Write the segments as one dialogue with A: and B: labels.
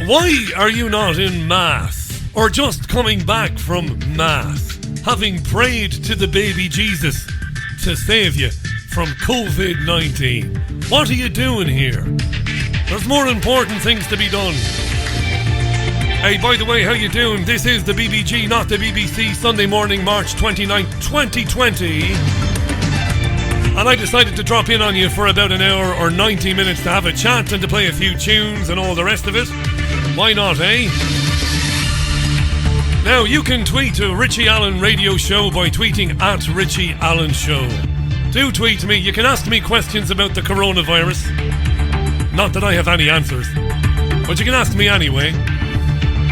A: Why are you not in Mass? Or just coming back from Mass? Having prayed to the baby Jesus to save you from COVID-19. What are you doing here? There's more important things to be done. Hey, by the way, how you doing? This is the BBG, not the BBC, Sunday morning, March 29th, 2020. And I decided to drop in on you for about an hour or 90 minutes to have a chat and to play a few tunes and all the rest of it. Why not, eh? Now, you can tweet to Richie Allen Radio Show by tweeting at Richie Allen Show. Do tweet me. You can ask me questions about the coronavirus. Not that I have any answers, but you can ask me anyway.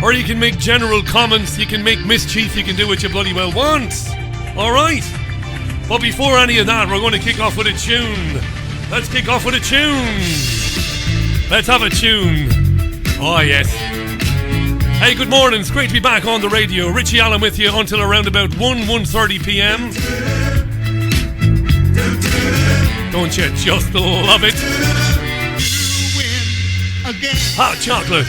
A: Or you can make general comments, you can make mischief, you can do what you bloody well want. Alright? But before any of that, we're going to kick off with a tune. Let's kick off with a tune. Let's have a tune. Oh, yes. Hey, good morning. It's great to be back on the radio. Richie Allen with you until around about 1:30 p.m. Don't you just love it? Hot chocolate.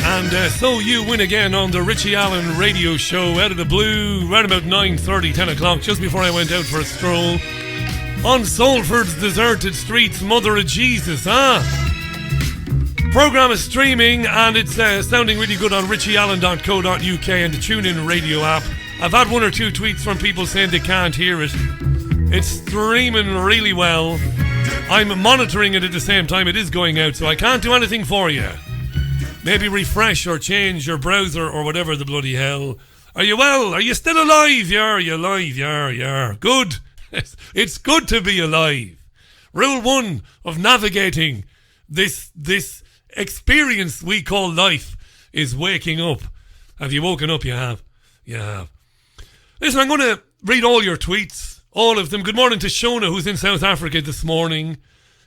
A: And so you win again on the Richie Allen Radio Show out of the blue, right about 9:30, 10 o'clock, just before I went out for a stroll. On Salford's deserted streets, Mother of Jesus, huh? Program is streaming and it's sounding really good on richieallen.co.uk and the TuneIn radio app. I've had one or two tweets from people saying they can't hear it. It's streaming really well. I'm monitoring it at the same time it is going out, so I can't do anything for you. Maybe refresh or change your browser or whatever the bloody hell. Are you well? Are you still alive? Are you alive? Yeah. Good. It's good to be alive. Rule 1 of navigating this experience we call life is waking up. Have you woken up? You have. You have. Listen, I'm going to read all your tweets. All of them. Good morning to Shona, who's in South Africa this morning.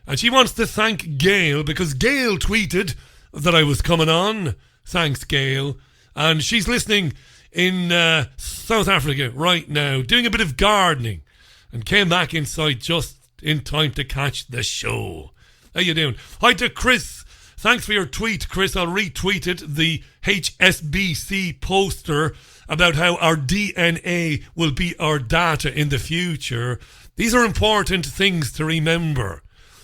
A: And she wants to thank Gail because Gail tweeted that I was coming on. Thanks, Gail. And she's listening in South Africa right now, doing a bit of gardening, and came back inside just in time to catch the show. How you doing? Hi to Chris. Thanks for your tweet, Chris. I'll retweet it. The HSBC poster about how our DNA will be our data in the future. These are important things to remember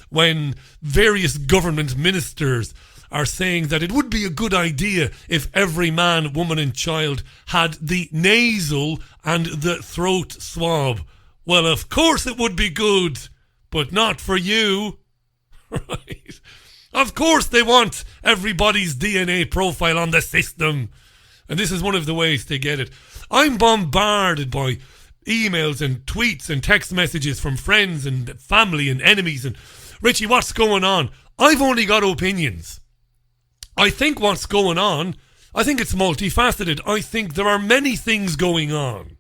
A: when various government ministers are saying that it would be a good idea if every man, woman and child had the nasal and the throat swab. Well, of course it would be good, but not for you. Right? Of course they want everybody's DNA profile on the system. And this is one of the ways to get it. I'm bombarded by emails and tweets and text messages from friends and family and enemies. And Richie, what's going on? I've only got opinions. I think what's going on, I think it's multifaceted. I think there are many things going on.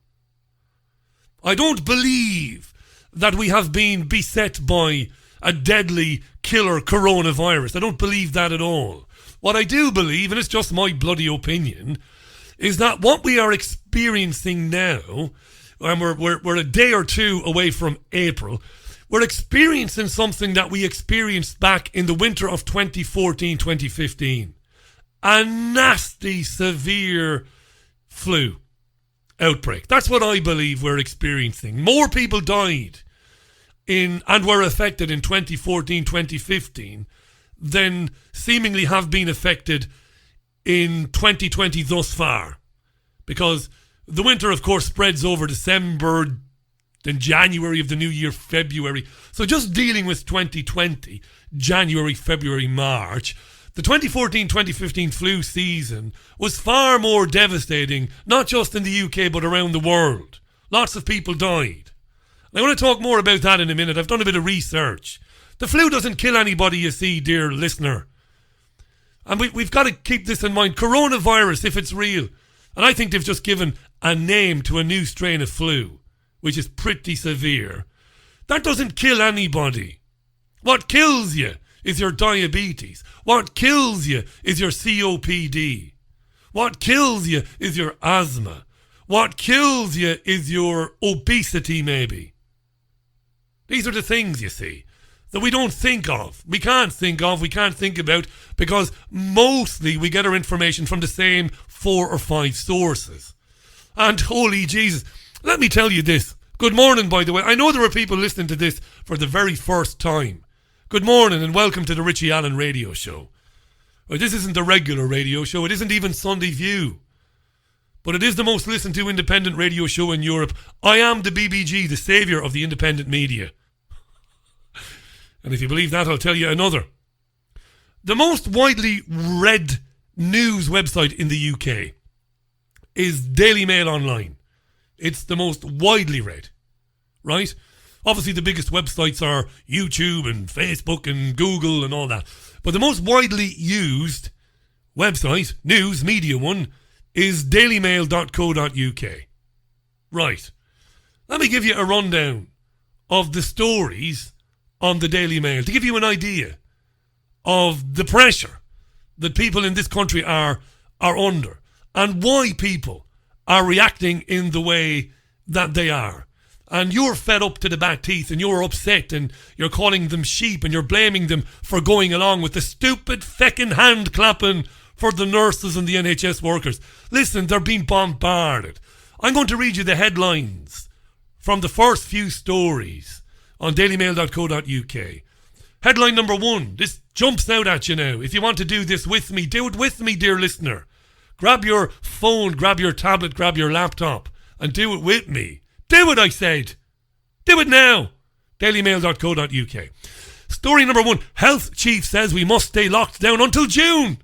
A: I don't believe that we have been beset by a deadly killer coronavirus. I don't believe that at all. What I do believe, and it's just my bloody opinion, is that what we are experiencing now, and we're a day or two away from April, we're experiencing something that we experienced back in the winter of 2014-2015. A nasty, severe flu outbreak. That's what I believe we're experiencing. More people died and were affected in 2014-2015 than seemingly have been affected in 2020 thus far. Because the winter, of course, spreads over December, then January of the new year, February. So just dealing with 2020, January, February, March, the 2014-2015 flu season was far more devastating, not just in the UK, but around the world. Lots of people died. I want to talk more about that in a minute. I've done a bit of research. The flu doesn't kill anybody, you see, dear listener. And we've got to keep this in mind. Coronavirus, if it's real, and I think they've just given a name to a new strain of flu, which is pretty severe, that doesn't kill anybody. What kills you is your diabetes. What kills you is your COPD. What kills you is your asthma. What kills you is your obesity, maybe. These are the things, you see, that we don't think of. We can't think about, because mostly we get our information from the same 4 or 5 sources. And holy Jesus, let me tell you this. Good morning, by the way. I know there are people listening to this for the very first time. Good morning and welcome to the Richie Allen Radio Show. Well, this isn't the regular radio show. It isn't even Sunday View. But it is the most listened to independent radio show in Europe. I am the BBG, the saviour of the independent media. And if you believe that, I'll tell you another. The most widely read news website in the UK is Daily Mail Online. It's the most widely read, right? Obviously, the biggest websites are YouTube and Facebook and Google and all that. But the most widely used website, news, media one, is dailymail.co.uk. Right. Let me give you a rundown of the stories on the Daily Mail to give you an idea of the pressure that people in this country are under and why people are reacting in the way that they are. And you're fed up to the back teeth and you're upset and you're calling them sheep and you're blaming them for going along with the stupid feckin' hand clapping for the nurses and the NHS workers. Listen, they're being bombarded. I'm going to read you the headlines from the first few stories on dailymail.co.uk. Headline number 1. This jumps out at you now. If you want to do this with me, do it with me, dear listener. Grab your phone, grab your tablet, grab your laptop and do it with me. Do it, I said. Do it now. dailymail.co.uk. Story number 1. Health chief says we must stay locked down until June.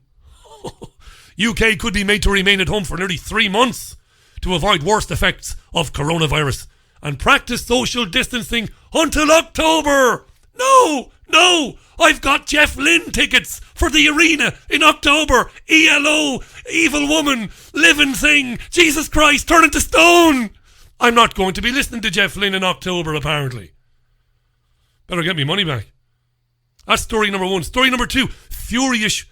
A: UK could be made to remain at home for nearly 3 months to avoid worst effects of coronavirus and practice social distancing until October. No, I've got Jeff Lynne tickets for the arena in October. ELO, evil woman, living thing, Jesus Christ, turn into stone. I'm not going to be listening to Jeff Lynne in October, apparently. Better get me money back. That's story number 1. Story number 2. Furious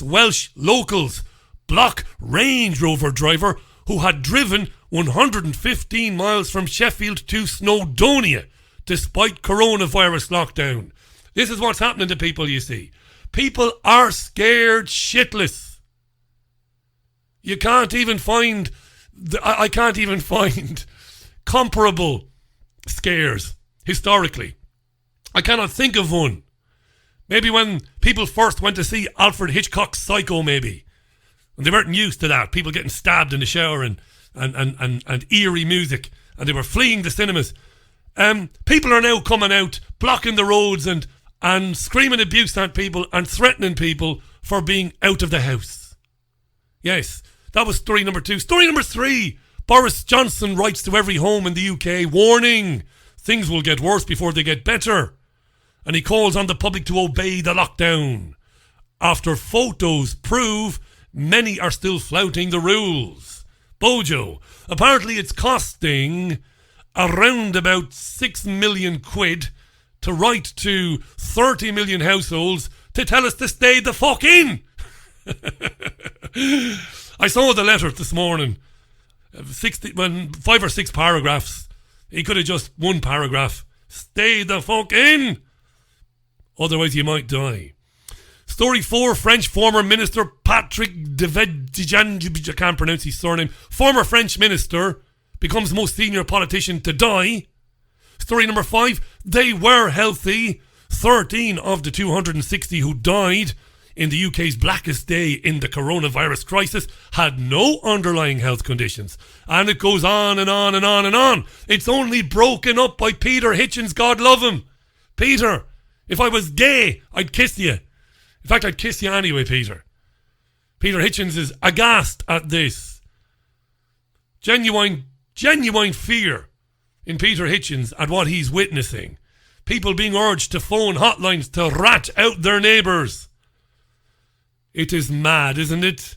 A: Welsh locals block Range Rover driver who had driven 115 miles from Sheffield to Snowdonia despite coronavirus lockdown. This is what's happening to people, you see. People are scared shitless. You can't even find... I can't even find comparable scares historically. I cannot think of one. Maybe when people first went to see Alfred Hitchcock's Psycho, maybe. And they weren't used to that. People getting stabbed in the shower and eerie music. And they were fleeing the cinemas. People are now coming out, blocking the roads and screaming abuse at people and threatening people for being out of the house. Yes. That was story number 2. Story number 3. Boris Johnson writes to every home in the UK, warning, things will get worse before they get better. And he calls on the public to obey the lockdown. After photos prove many are still flouting the rules. Bojo. Apparently it's costing around about 6 million quid to write to 30 million households to tell us to stay the fuck in. I saw the letter this morning. 5 or 6 paragraphs. He could have just 1 paragraph. Stay the fuck in. Otherwise you might die. Story 4. French former minister Patrick Devedjian, I can't pronounce his surname. Former French minister becomes most senior politician to die. Story number 5. They were healthy. 13 of the 260 who died in the UK's blackest day in the coronavirus crisis had no underlying health conditions. And it goes on and on and on and on. It's only broken up by Peter Hitchens, God love him. Peter, if I was gay, I'd kiss you. In fact, I'd kiss you anyway, Peter. Peter Hitchens is aghast at this. Genuine fear in Peter Hitchens at what he's witnessing. People being urged to phone hotlines to rat out their neighbours. It is mad, isn't it?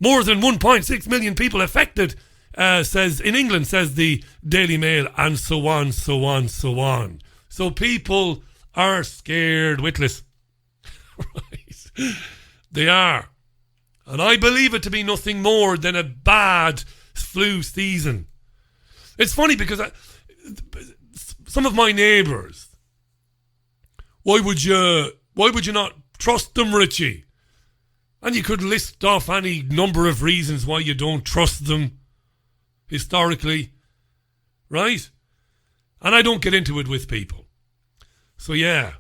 A: More than 1.6 million people affected, says in England, says the Daily Mail, and so on, so on, so on. So people are scared witless. Right. They are. And I believe it to be nothing more than a bad flu season. It's funny because some of my neighbours, Why would you not trust them, Richie? And you could list off any number of reasons why you don't trust them historically, right? And I don't get into it with people. So yeah.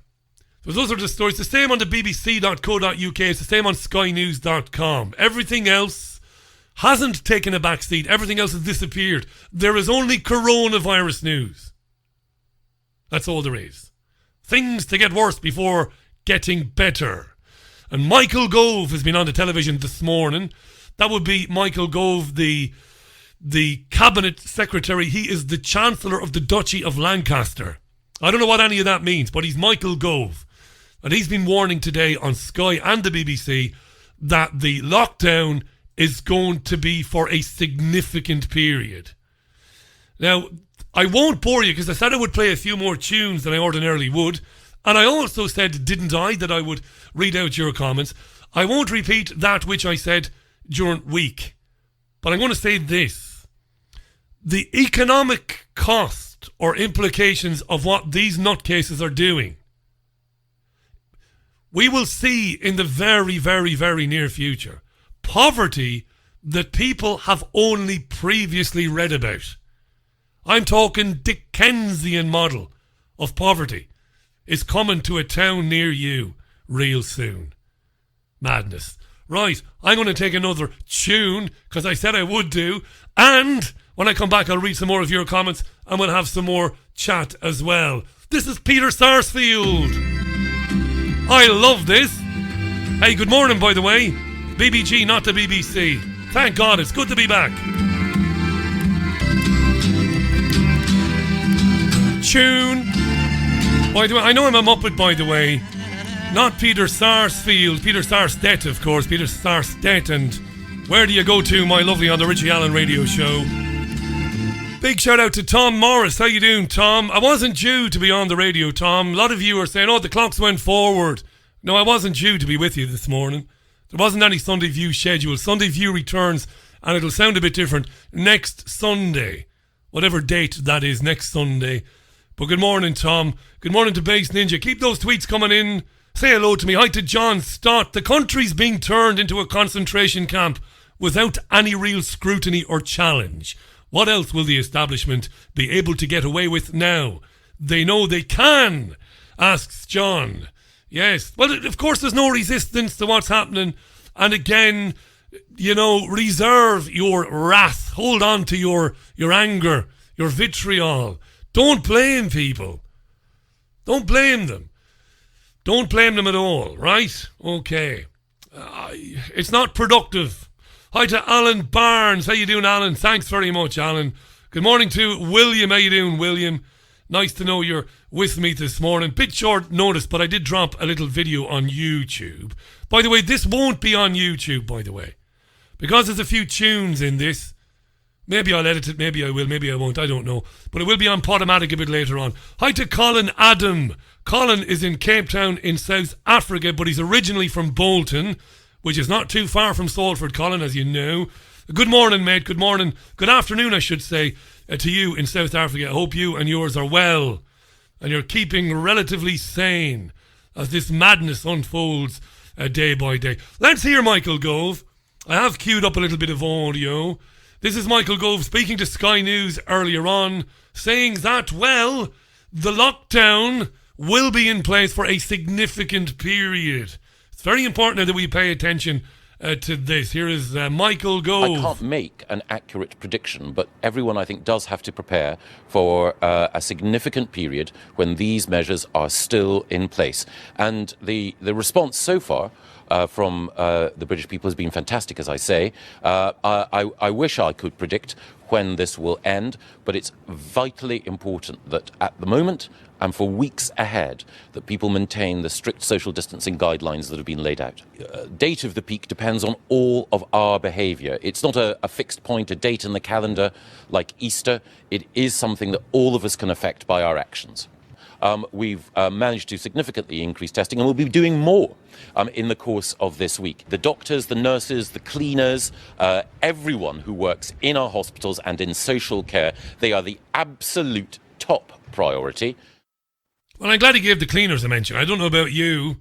A: So those are the stories. It's the same on the bbc.co.uk. It's the same on skynews.com. Everything else hasn't taken a back seat. Everything else has disappeared. There is only coronavirus news. That's all there is. Things to get worse before getting better. And Michael Gove has been on the television this morning. That would be Michael Gove, the cabinet secretary. He is the Chancellor of the Duchy of Lancaster. I don't know what any of that means, but he's Michael Gove. And he's been warning today on Sky and the BBC that the lockdown is going to be for a significant period. Now, I won't bore you because I said I would play a few more tunes than I ordinarily would. And I also said, didn't I, that I would read out your comments. I won't repeat that which I said during week. But I'm going to say this. The economic cost or implications of what these nutcases are doing, we will see in the very, very, very near future. Poverty that people have only previously read about. I'm talking Dickensian model of poverty is coming to a town near you real soon. Madness. Right, I'm going to take another tune because I said I would do. And when I come back, I'll read some more of your comments and we'll have some more chat as well. This is Peter Sarsfield. I love this. Hey, good morning, by the way. BBG, not the BBC. Thank God, it's good to be back. Tune. By the way, I know I'm a Muppet, by the way. Not Peter Sarsfield. Peter Sarstedt, of course. Peter Sarstedt. And where do you go to, my lovely, on the Richie Allen Radio Show? Big shout out to Tom Morris. How you doing, Tom? I wasn't due to be on the radio, Tom. A lot of you are saying, oh, the clocks went forward. No, I wasn't due to be with you this morning. There wasn't any Sunday View schedule. Sunday View returns, and it'll sound a bit different next Sunday. Whatever date that is, next Sunday. But good morning, Tom. Good morning to Bass Ninja. Keep those tweets coming in. Say hello to me. Hi to John Stott. The country's being turned into a concentration camp without any real scrutiny or challenge. What else will the establishment be able to get away with now? They know they can, asks John. Yes. Well, of course, there's no resistance to what's happening. And again, you know, reserve your wrath. Hold on to your anger, your vitriol. Don't blame people. Don't blame them. Don't blame them at all, right? Okay. It's not productive. Hi to Alan Barnes. How you doing, Alan? Thanks very much, Alan. Good morning to William. How you doing, William? Nice to know you're with me this morning. Bit short notice, but I did drop a little video on YouTube. By the way, this won't be on YouTube, by the way. Because there's a few tunes in this. Maybe I'll edit it, maybe I will, maybe I won't, I don't know. But it will be on Podomatic a bit later on. Hi to Colin Adam. Colin is in Cape Town in South Africa, but he's originally from Bolton, which is not too far from Salford, Colin, as you know. Good morning, mate, good morning. Good afternoon, I should say, to you in South Africa. I hope you and yours are well, and you're keeping relatively sane as this madness unfolds day by day. Let's hear Michael Gove. I have queued up a little bit of audio. This is Michael Gove speaking to Sky News earlier on, saying that, well, the lockdown will be in place for a significant period. It's very important that we pay attention to this. Here is Michael Gove.
B: I can't make an accurate prediction, but everyone, I think, does have to prepare for a significant period when these measures are still in place. And the response so far from the British people has been fantastic, as I say. I wish I could predict when this will end, but it's vitally important that at the moment and for weeks ahead that people maintain the strict social distancing guidelines that have been laid out. Date of the peak depends on all of our behaviour. It's not a fixed point, a date in the calendar like Easter. It is something that all of us can affect by our actions. We've managed to significantly increase testing, and we'll be doing more in the course of this week. The doctors, the nurses, the cleaners, everyone who works in our hospitals and in social care, they are the absolute top priority.
A: Well, I'm glad he gave the cleaners a mention. I don't know about you.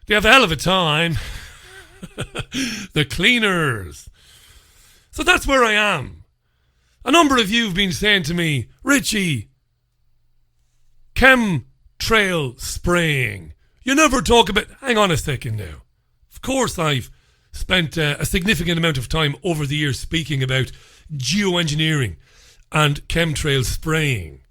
A: They have a hell of a time. The cleaners. So that's where I am. A number of you have been saying to me, Richie, chemtrail spraying. You never talk about... Hang on a second now. Of course I've spent a significant amount of time over the years speaking about geoengineering and chemtrail spraying.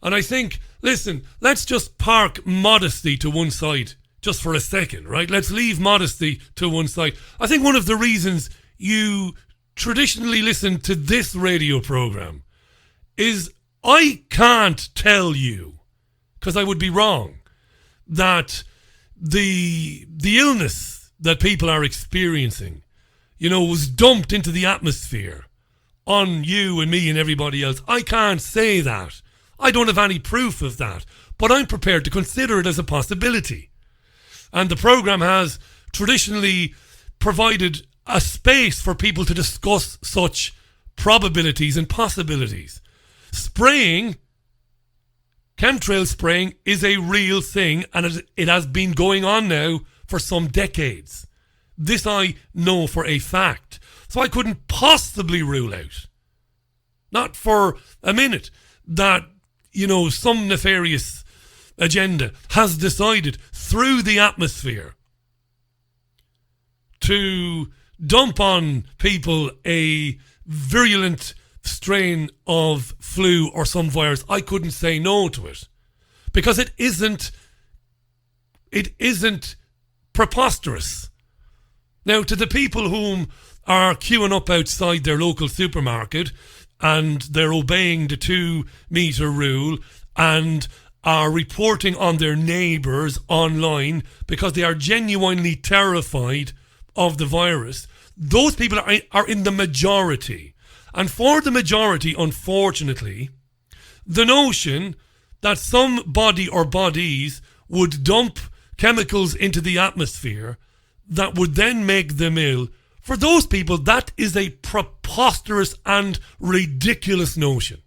A: And I think, listen, let's just park modesty to one side just for a second, right? Let's leave modesty to one side. I think one of the reasons you traditionally listen to this radio program is I can't tell you, because I would be wrong, that the illness that people are experiencing, was dumped into the atmosphere on you and me and everybody else. I can't say that. I don't have any proof of that, but I'm prepared to consider it as a possibility. And the program has traditionally provided a space for people to discuss such probabilities and possibilities. Chemtrail spraying is a real thing, and it has been going on now for some decades. This I know for a fact. So I couldn't possibly rule out, not for a minute, that, some nefarious agenda has decided through the atmosphere to dump on people a virulent strain of flu or some virus. I couldn't say no to it because it isn't preposterous. Now, to the people whom are queuing up outside their local supermarket and they're obeying the 2-meter rule and are reporting on their neighbours online because they are genuinely terrified of the virus, those people are in the majority. And for the majority, unfortunately, the notion that somebody or bodies would dump chemicals into the atmosphere that would then make them ill, for those people, that is a preposterous and ridiculous notion.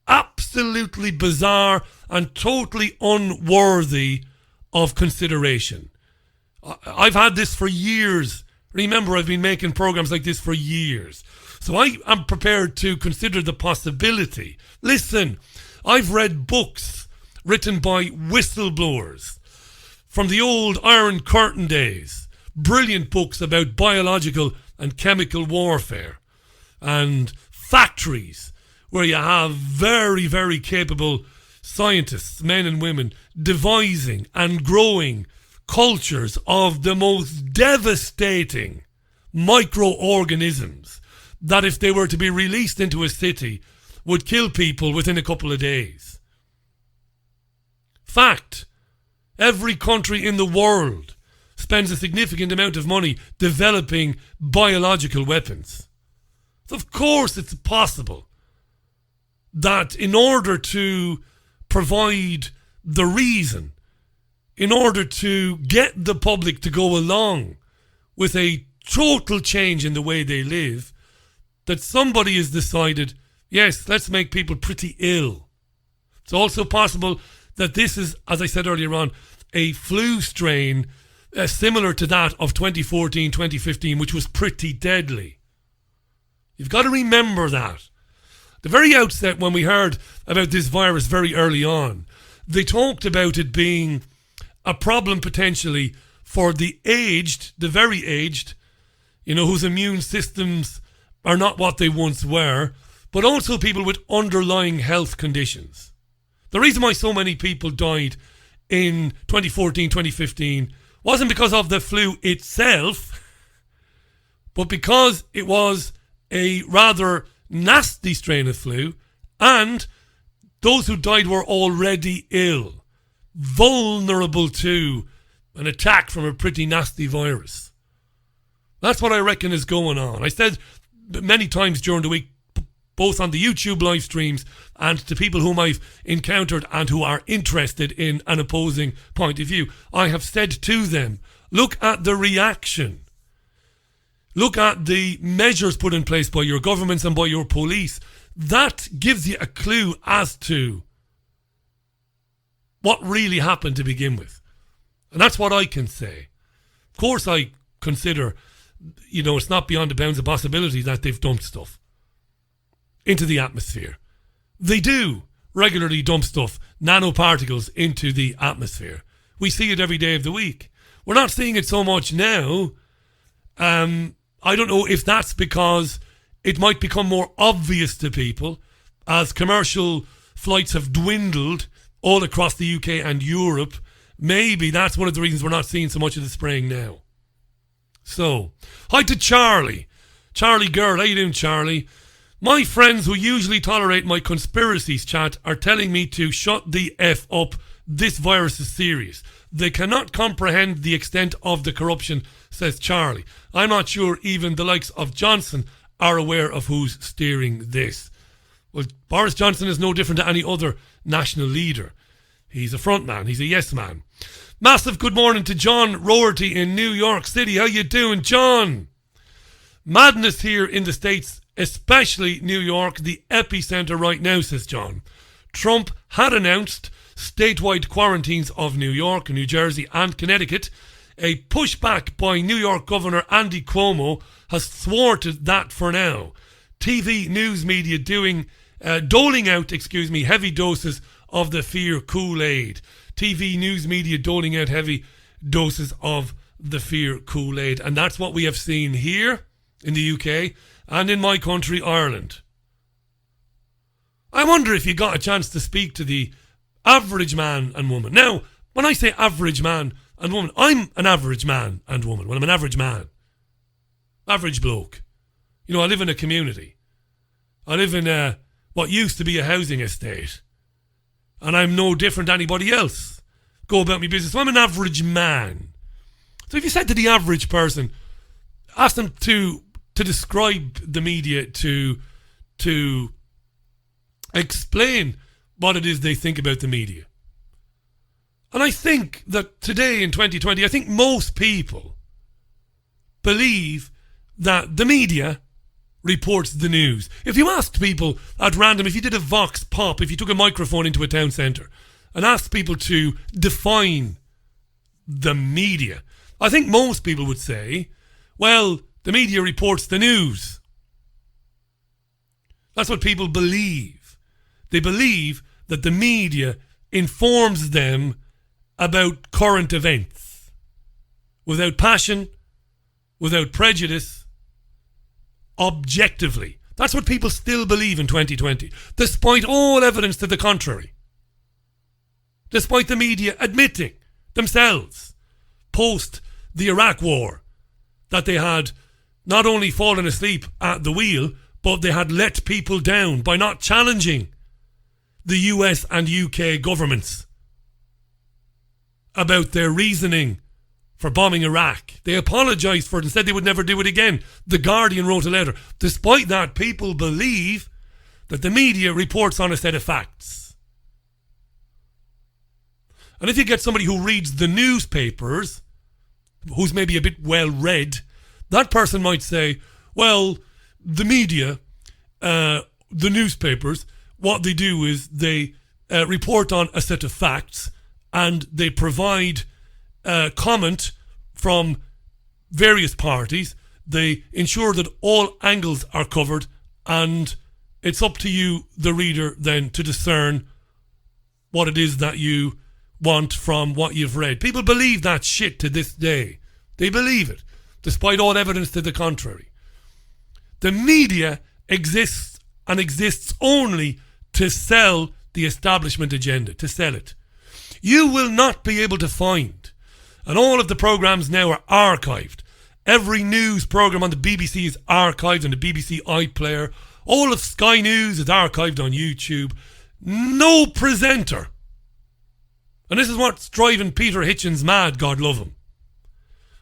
A: Absolutely bizarre and totally unworthy of consideration. I've had this for years. Remember, I've been making programs like this for years. So I am prepared to consider the possibility. Listen, I've read books written by whistleblowers from the old Iron Curtain days. Brilliant books about biological and chemical warfare. And factories where you have very, very capable scientists, men and women, devising and growing cultures of the most devastating microorganisms that, if they were to be released into a city, would kill people within a couple of days. Fact. Every country in the world spends a significant amount of money developing biological weapons. So of course it's possible that in order to provide the reason, in order to get the public to go along with a total change in the way they live, that somebody has decided, yes, let's make people pretty ill. It's also possible that this is, as I said earlier on, a flu strain similar to that of 2014, 2015, which was pretty deadly. You've got to remember that. The very outset, when we heard about this virus very early on, they talked about it being a problem potentially for the aged, the very aged, whose immune systems are not what they once were, but also people with underlying health conditions. The reason why so many people died in 2014, 2015 wasn't because of the flu itself, but because it was a rather nasty strain of flu, and those who died were already ill, vulnerable to an attack from a pretty nasty virus. That's what I reckon is going on. I said many times during the week, both on the YouTube live streams and to people whom I've encountered and who are interested in an opposing point of view, I have said to them, look at the reaction. Look at the measures put in place by your governments and by your police. That gives you a clue as to what really happened to begin with. And that's what I can say. Of course, I consider, it's not beyond the bounds of possibility that they've dumped stuff into the atmosphere. They do regularly dump stuff, nanoparticles, into the atmosphere. We see it every day of the week. We're not seeing it so much now. I don't know if that's because it might become more obvious to people as commercial flights have dwindled all across the UK and Europe. Maybe that's one of the reasons we're not seeing so much of the spraying now. So, hi to Charlie. Charlie Girl, how you doing, Charlie? My friends who usually tolerate my conspiracies chat are telling me to shut the F up. This virus is serious. They cannot comprehend the extent of the corruption, says Charlie. I'm not sure even the likes of Johnson are aware of who's steering this. Well, Boris Johnson is no different to any other national leader. He's a front man. He's a yes man. Massive good morning to John Roherty in New York City. How you doing, John? Madness here in the States, especially New York, the epicenter right now, says John. Trump had announced statewide quarantines of New York, New Jersey and Connecticut. A pushback by New York Governor Andy Cuomo has thwarted that for now. TV news media doling out heavy doses of the fear Kool-Aid. TV news media doling out heavy doses of the fear Kool-Aid. And that's what we have seen here in the UK and in my country, Ireland. I wonder if you got a chance to speak to the average man and woman. Now, when I say average man and woman, I'm an average man and woman. When I'm an average man, average bloke. I live in a community. I live in what used to be a housing estate. And I'm no different to anybody else. Go about my business. So I'm an average man. So if you said to the average person, ask them to describe the media, to explain what it is they think about the media. And I think that today in 2020, I think most people believe that the media reports the news. If you asked people at random, if you did a vox pop, if you took a microphone into a town centre and asked people to define the media, I think most people would say, well, the media reports the news. That's what people believe. They believe that the media informs them about current events without passion, without prejudice, objectively. That's what people still believe in 2020, despite all evidence to the contrary. Despite the media admitting themselves, post the Iraq war, that they had not only fallen asleep at the wheel, but they had let people down by not challenging the US and UK governments about their reasoning for bombing Iraq. They apologised for it and said they would never do it again. The Guardian wrote a letter. Despite that, people believe that the media reports on a set of facts. And if you get somebody who reads the newspapers, who's maybe a bit well read, that person might say, well, the media, the newspapers, what they do is they report on a set of facts and they provide comment from various parties. They ensure that all angles are covered, and it's up to you, the reader, then to discern what it is that you want from what you've read. People believe that shit to this day. They believe it, despite all evidence to the contrary. The media exists and exists only to sell the establishment agenda, to sell it. You will not be able to find, and all of the programmes now are archived. Every news programme on the BBC is archived on the BBC iPlayer. All of Sky News is archived on YouTube. No presenter. And this is what's driving Peter Hitchens mad, God love him.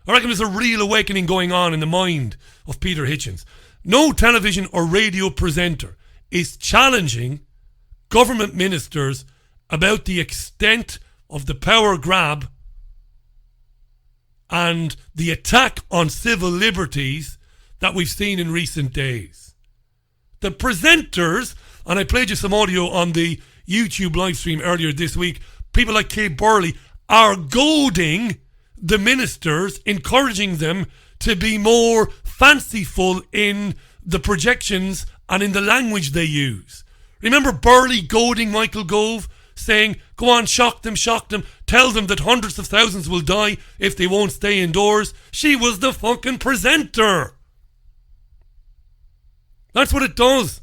A: I reckon there's a real awakening going on in the mind of Peter Hitchens. No television or radio presenter is challenging government ministers about the extent of the power grab and the attack on civil liberties that we've seen in recent days. The presenters, and I played you some audio on the YouTube live stream earlier this week, people like Kate Burley, are goading the ministers, encouraging them to be more fanciful in the projections and in the language they use. Remember Burley goading Michael Gove, saying, go on, shock them, tell them that hundreds of thousands will die if they won't stay indoors. She was the fucking presenter. That's what it does.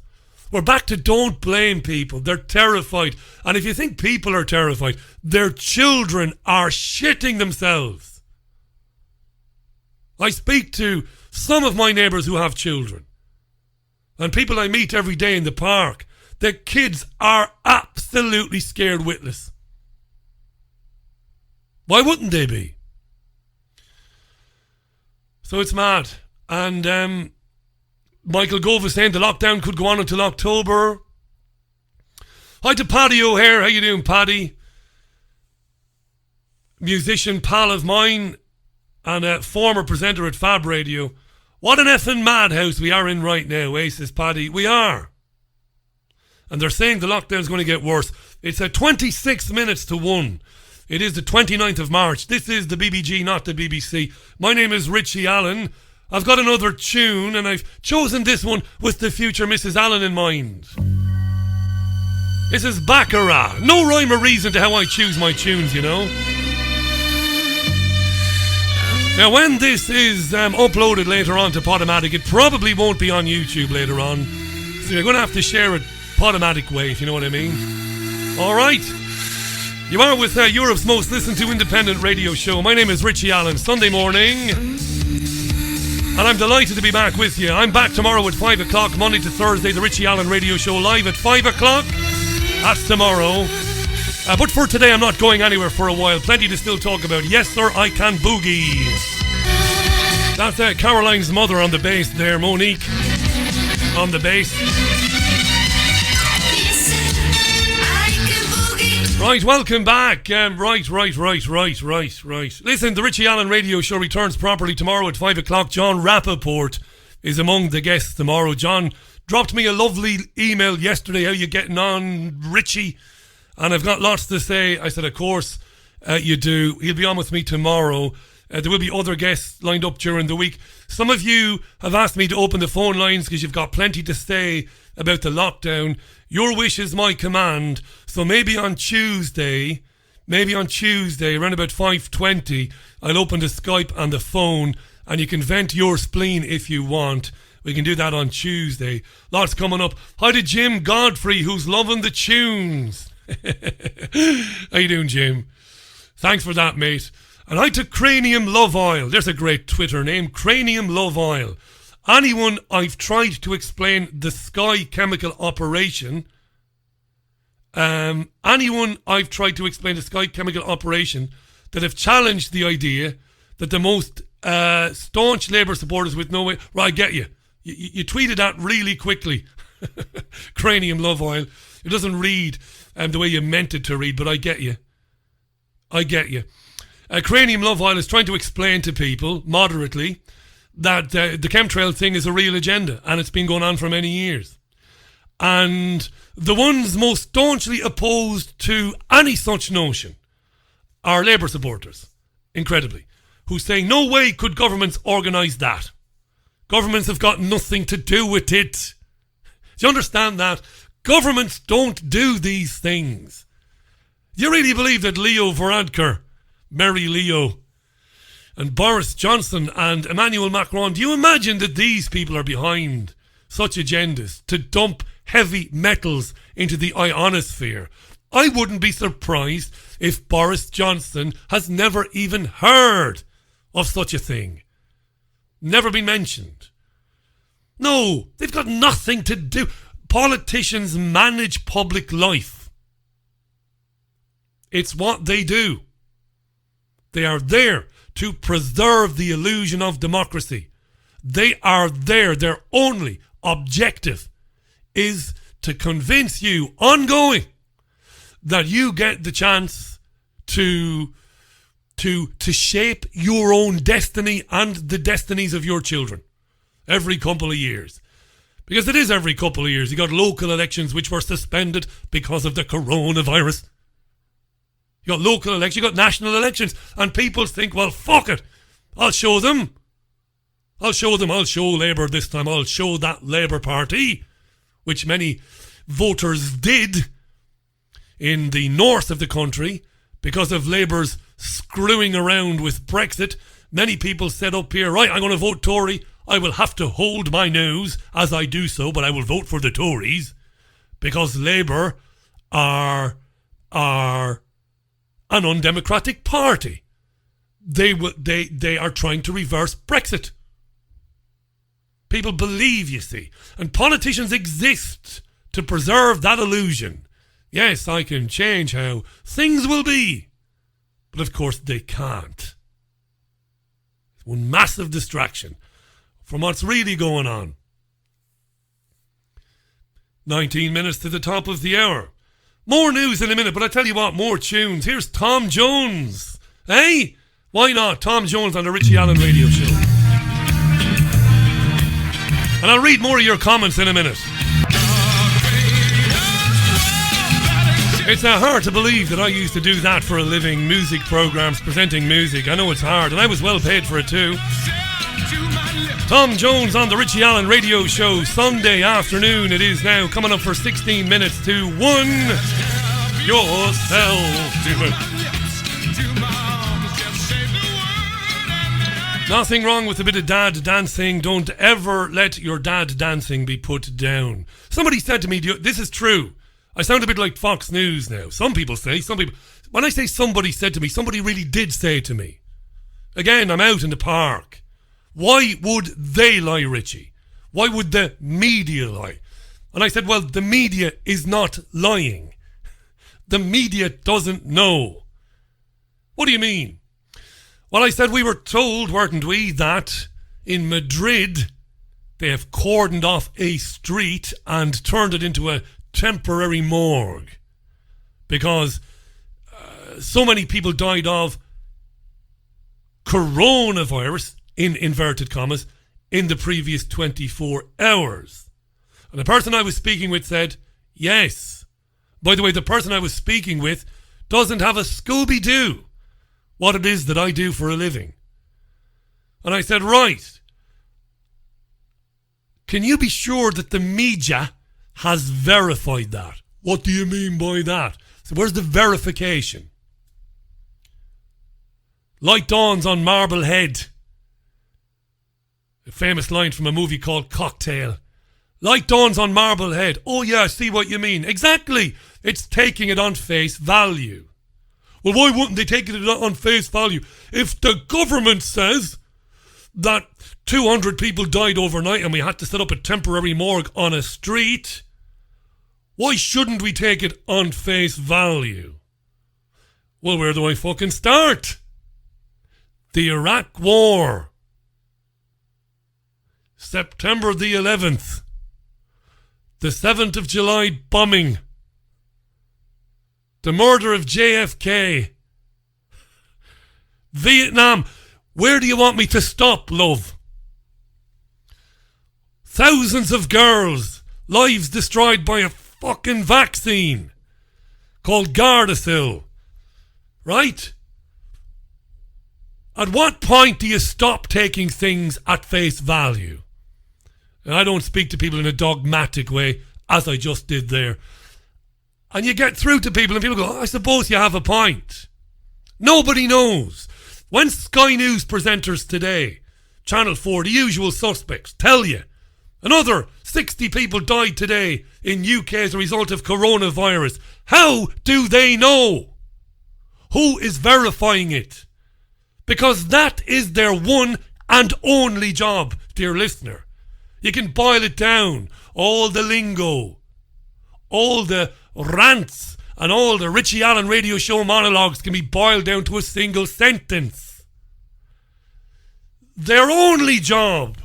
A: We're back to don't blame people. They're terrified. And if you think people are terrified, their children are shitting themselves. I speak to some of my neighbours who have children, and people I meet every day in the park. The kids are absolutely scared witless. Why wouldn't they be? So it's mad. And Michael Gove is saying the lockdown could go on until October. Hi to Paddy O'Hare. How you doing, Paddy? Musician, pal of mine, and a former presenter at Fab Radio. What an effing madhouse we are in right now, says Paddy. We are. And they're saying the lockdown's going to get worse. It's at 26 minutes to 1. It is the 29th of March. This is the BBG, not the BBC. My name is Richie Allen. I've got another tune, and I've chosen this one with the future Mrs. Allen in mind. This is Baccarat. No rhyme or reason to how I choose my tunes, you know. Now, when this is uploaded later on to Podomatic, it probably won't be on YouTube later on. So you're going to have to share it Podomatic way, if you know what I mean. All right. You are with Europe's most listened to independent radio show. My name is Richie Allen. Sunday morning. And I'm delighted to be back with you. I'm back tomorrow at 5 o'clock, Monday to Thursday. The Richie Allen Radio Show live at 5 o'clock. That's tomorrow. But for today, I'm not going anywhere for a while. Plenty to still talk about. Yes, sir, I can boogie. That's Caroline's mother on the bass there, Monique. On the bass. Right, welcome back. Right. Listen, the Richie Allen Radio Show returns properly tomorrow at 5 o'clock. John Rappaport is among the guests tomorrow. John dropped me a lovely email yesterday. How you getting on, Richie? And I've got lots to say. I said, of course you do. He'll be on with me tomorrow. There will be other guests lined up during the week. Some of you have asked me to open the phone lines because you've got plenty to say about the lockdown. Your wish is my command. So maybe on Tuesday, around about 5:20, I'll open the Skype and the phone, and you can vent your spleen if you want. We can do that on Tuesday. Lots coming up. Hi to Jim Godfrey, who's loving the tunes. How you doing, Jim? Thanks for that, mate. And hi to Cranium Love Oil. There's a great Twitter name, Cranium Love Oil. Anyone I've tried to explain the Sky chemical operation, that have challenged the idea that the most staunch Labour supporters with no way... Right, I get you. You tweeted that really quickly. Cranium Love Oil. It doesn't read the way you meant it to read, but I get you. Cranium Love Oil is trying to explain to people, moderately, that the chemtrail thing is a real agenda, and it's been going on for many years. And the ones most staunchly opposed to any such notion are Labour supporters, incredibly, who say no way could governments organise that. Governments have got nothing to do with it. Do you understand that? Governments don't do these things. Do you really believe that Leo Varadkar, Mary Leo, and Boris Johnson and Emmanuel Macron, do you imagine that these people are behind such agendas to dump heavy metals into the ionosphere? I wouldn't be surprised if Boris Johnson has never even heard of such a thing. Never been mentioned. No, they've got nothing to do. Politicians manage public life. It's what they do. They are there to preserve the illusion of democracy. They are there. Their only objective is to convince you, ongoing, that you get the chance to shape your own destiny and the destinies of your children every couple of years. Because it is every couple of years. You got local elections which were suspended because of the coronavirus. You got local elections, you got national elections, and people think, well, fuck it, I'll show them. I'll show Labour this time. I'll show that Labour Party, which many voters did in the north of the country because of Labour's screwing around with Brexit. Many people said up here, right, I'm going to vote Tory. I will have to hold my nose as I do so, but I will vote for the Tories because Labour are an undemocratic party. They are trying to reverse Brexit. People believe, you see, and politicians exist to preserve that illusion. Yes, I can change how things will be, but of course they can't. It's one massive distraction from what's really going on. 19 minutes to the top of the hour. More news in a minute, but I tell you what, more tunes. Here's Tom Jones. Hey, why not? Tom Jones on the Richie Allen Radio Show. And I'll read more of your comments in a minute. It's hard to believe that I used to do that for a living, music programs, presenting music. I know it's hard, and I was well paid for it too. Tom Jones on the Richie Allen Radio Show, Sunday afternoon. It is now coming up for 16 minutes to 1. Yourself to it. Nothing wrong with a bit of dad dancing. Don't ever let your dad dancing be put down. Somebody said to me, this is true. I sound a bit like Fox News now. Some people. When I say somebody said to me, somebody really did say to me. Again, I'm out in the park. Why would they lie, Richie? Why would the media lie? And I said, well, the media is not lying. The media doesn't know. What do you mean? Well, I said we were told, weren't we, that in Madrid they have cordoned off a street and turned it into a temporary morgue because so many people died of coronavirus, in inverted commas, in the previous 24 hours. And the person I was speaking with said, yes. By the way, the person I was speaking with doesn't have a Scooby-Doo what it is that I do for a living. And I said, right. Can you be sure that the media has verified that? What do you mean by that? So where's the verification? Light dawns on Marblehead. A famous line from a movie called Cocktail. Light dawns on Marblehead. Oh yeah, I see what you mean. Exactly. It's taking it on face value. Well, why wouldn't they take it on face value? If the government says that 200 people died overnight and we had to set up a temporary morgue on a street, why shouldn't we take it on face value? Well, where do I fucking start? The Iraq War. September the 11th. The 7th of July bombing. The murder of JFK. Vietnam. Where do you want me to stop, love? Thousands of girls. Lives destroyed by a fucking vaccine called Gardasil. Right? At what point do you stop taking things at face value? And I don't speak to people in a dogmatic way, as I just did there. And you get through to people and people go, I suppose you have a point. Nobody knows. When Sky News presenters today, Channel 4, the usual suspects, tell you another 60 people died today in UK as a result of coronavirus, how do they know? Who is verifying it? Because that is their one and only job, dear listener. You can boil it down. All the lingo, all the rants, and all the Richie Allen Radio Show monologues can be boiled down to a single sentence. Their only job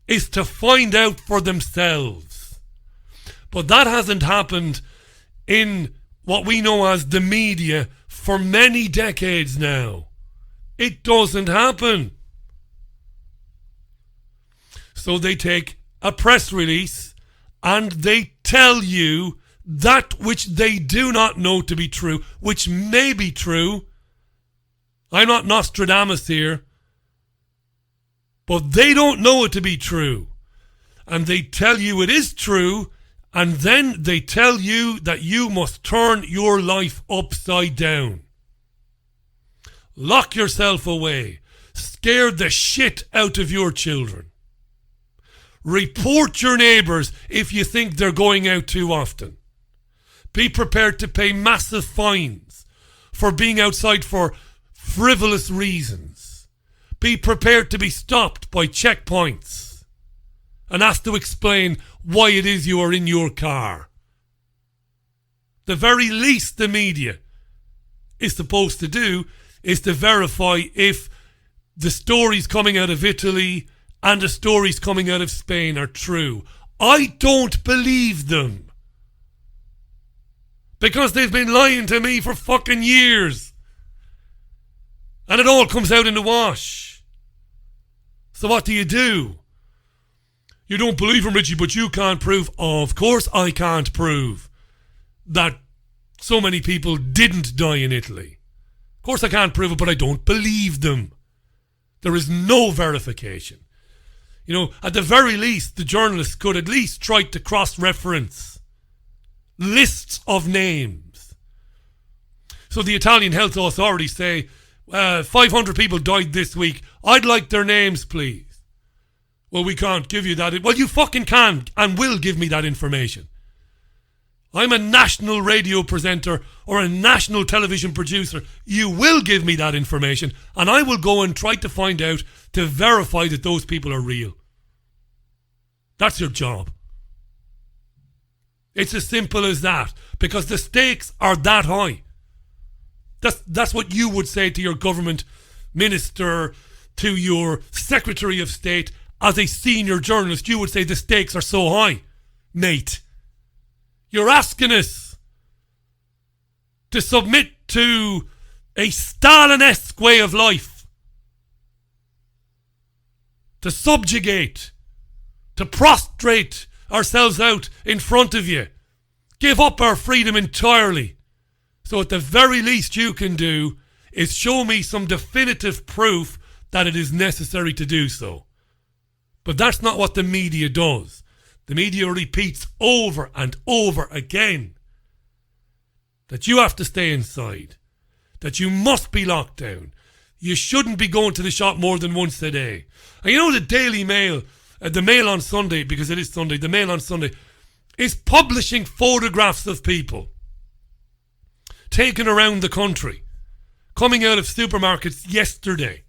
A: is to find out for themselves. But that hasn't happened in what we know as the media for many decades now. It doesn't happen. So they take a press release and they tell you that which they do not know to be true, which may be true. I'm not Nostradamus here, but they don't know it to be true. And they tell you it is true, and then they tell you that you must turn your life upside down. Lock yourself away. Scare the shit out of your children. Report your neighbours if you think they're going out too often. Be prepared to pay massive fines for being outside for frivolous reasons. Be prepared to be stopped by checkpoints and asked to explain why it is you are in your car. The very least the media is supposed to do is to verify if the stories coming out of Italy and the stories coming out of Spain are true. I don't believe them. Because they've been lying to me for fucking years. And it all comes out in the wash. So what do? You don't believe him, Richie, but you can't prove. Oh, of course I can't prove that so many people didn't die in Italy. Of course I can't prove it, but I don't believe them. There is no verification. You know, at the very least, the journalists could at least try to cross-reference lists of names. So the Italian health authorities say, 500 people died this week. I'd like their names, please. Well, we can't give you that. Well, you fucking can and will give me that information. I'm a national radio presenter or a national television producer. You will give me that information and I will go and try to find out to verify that those people are real. That's your job. It's as simple as that, because the stakes are that high. That's what you would say to your government minister, to your Secretary of State. As a senior journalist, you would say the stakes are so high, mate. You're asking us to submit to a Stalin-esque way of life, to subjugate, to prostrate ourselves out in front of you, give up our freedom entirely. So at the very least you can do is show me some definitive proof that it is necessary to do so. But that's not what the media does. The media repeats over and over again that you have to stay inside, that you must be locked down. You shouldn't be going to the shop more than once a day. And you know the Daily Mail, the Mail on Sunday, because it is Sunday, the Mail on Sunday is publishing photographs of people taken around the country, coming out of supermarkets yesterday,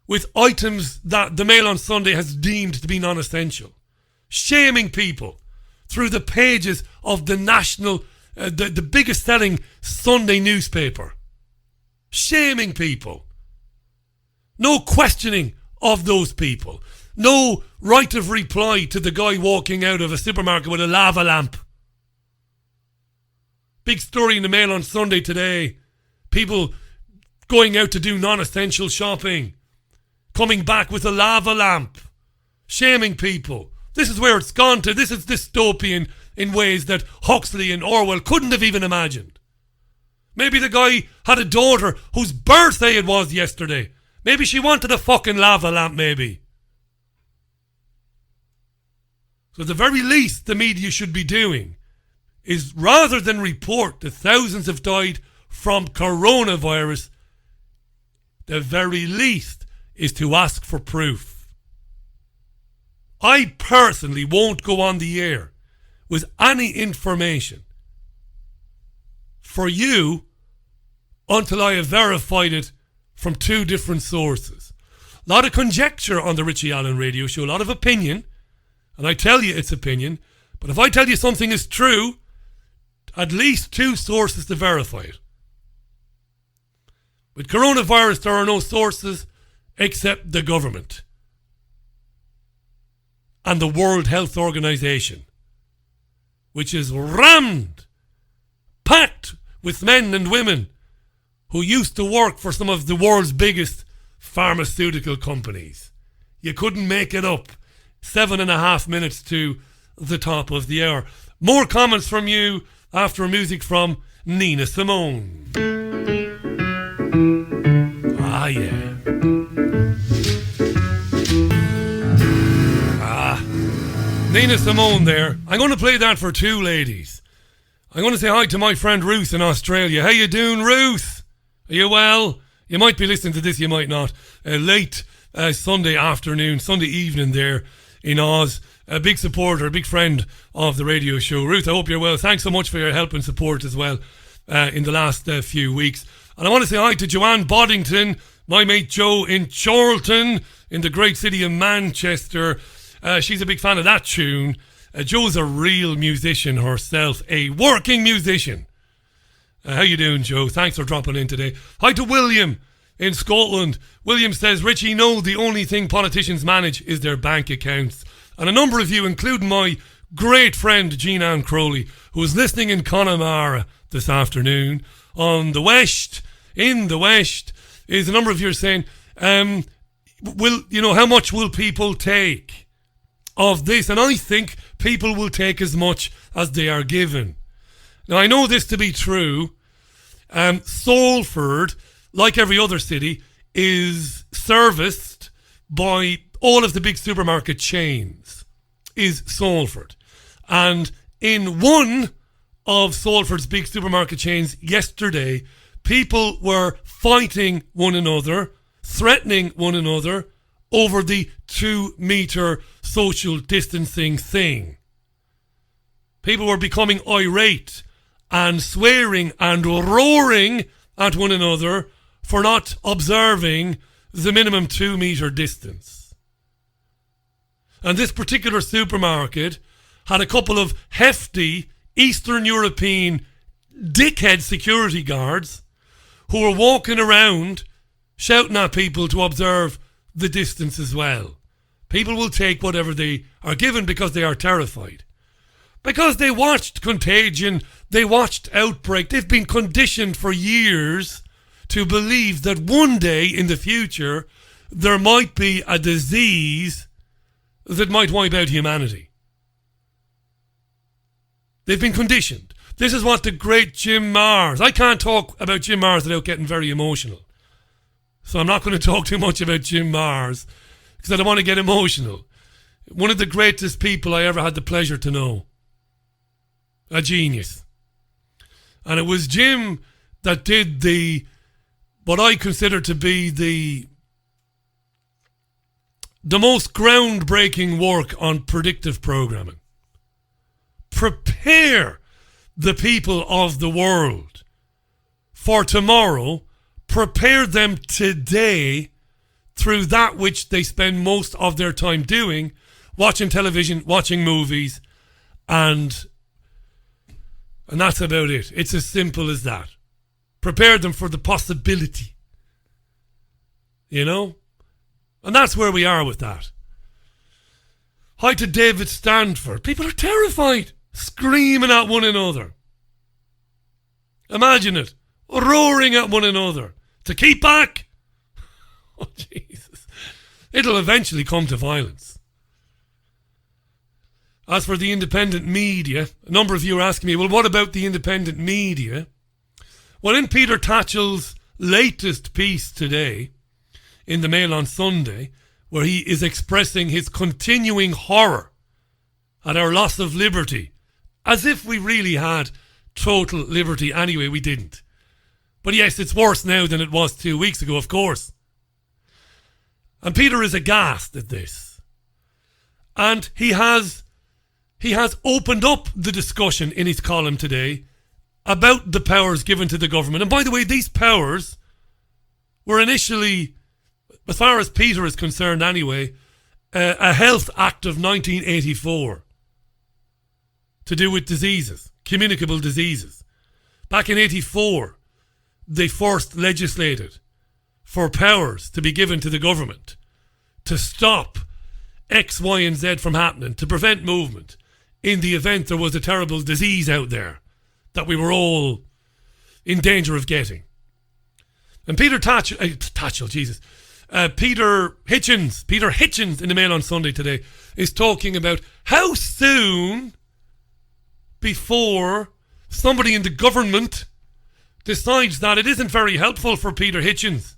A: with items that the Mail on Sunday has deemed to be non-essential, shaming people through the pages of the national, the biggest selling Sunday newspaper, shaming people. No questioning of those people. No right of reply to the guy walking out of a supermarket with a lava lamp. Big story in the Mail on Sunday today. People going out to do non-essential shopping, coming back with a lava lamp, shaming people. This is where it's gone to. This is dystopian in ways that Huxley and Orwell couldn't have even imagined. Maybe the guy had a daughter whose birthday it was yesterday. Maybe she wanted a fucking lava lamp, maybe. So at the very least the media should be doing is, rather than report that thousands have died from coronavirus, the very least is to ask for proof. I personally won't go on the air with any information for you until I have verified it from two different sources. A lot of conjecture on the Richie Allen Radio Show, a lot of opinion, and I tell you it's opinion, but if I tell you something is true, at least two sources to verify it. With coronavirus, there are no sources except the government and the World Health Organization, which is rammed, packed with men and women who used to work for some of the world's biggest pharmaceutical companies. You couldn't make it up. 7.5 minutes to the top of the hour. More comments from you after music from Nina Simone. Ah, yeah. Nina Simone there. I'm going to play that for two ladies. I'm going to say hi to my friend Ruth in Australia. How you doing, Ruth? Are you well? You might be listening to this, you might not. Late Sunday afternoon, Sunday evening there in Oz. A big supporter, a big friend of the radio show. Ruth, I hope you're well. Thanks so much for your help and support as well in the last few weeks. And I want to say hi to Joanne Boddington, my mate Joe in Chorlton, in the great city of Manchester. She's a big fan of that tune. Joe's a real musician herself, a working musician. How you doing, Joe? Thanks for dropping in today. Hi to William in Scotland. William says, Richie, no, the only thing politicians manage is their bank accounts. And a number of you, including my great friend Jean Ann Crowley, who is listening in Connemara this afternoon, in the West, is a number of you are saying, how much will people take of this? And I think people will take as much as they are given. Now, I know this to be true. Salford, like every other city, is serviced by all of the big supermarket chains, is Salford. And in one of Salford's big supermarket chains yesterday, people were fighting one another, threatening one another over the 2-metre social distancing thing. People were becoming irate and swearing and roaring at one another for not observing the minimum 2-metre distance. And this particular supermarket had a couple of hefty Eastern European dickhead security guards who were walking around shouting at people to observe the distance as well. People will take whatever they are given because they are terrified. Because they watched Contagion, they watched Outbreak. They've been conditioned for years to believe that one day in the future there might be a disease that might wipe out humanity. They've been conditioned. This is what the great Jim Marrs... I can't talk about Jim Marrs without getting very emotional. So I'm not going to talk too much about Jim Marrs because I don't want to get emotional. One of the greatest people I ever had the pleasure to know. A genius. And it was Jim that did what I consider to be the most groundbreaking work on predictive programming. Prepare the people of the world for tomorrow. Prepare them today through that which they spend most of their time doing, watching television, watching movies, and that's about it. It's as simple as that. Prepare them for the possibility. You know? And that's where we are with that. Hi to David Stanford. People are terrified, screaming at one another. Imagine it. Roaring at one another. To keep back. Oh, Jesus. It'll eventually come to violence. As for the independent media, a number of you are asking me, well, what about the independent media? Well, in Peter Tatchell's latest piece today, in the Mail on Sunday, where he is expressing his continuing horror at our loss of liberty, as if we really had total liberty. Anyway, we didn't. But yes, it's worse now than it was 2 weeks ago, of course. And Peter is aghast at this. And he has opened up the discussion in his column today about the powers given to the government. And by the way, these powers were initially, as far as Peter is concerned anyway, a Health Act of 1984 to do with diseases, communicable diseases. Back in 84, they first legislated for powers to be given to the government to stop X, Y, and Z from happening, to prevent movement in the event there was a terrible disease out there that we were all in danger of getting. And Peter Hitchens in the Mail on Sunday today is talking about how soon before somebody in the government decides that it isn't very helpful for Peter Hitchens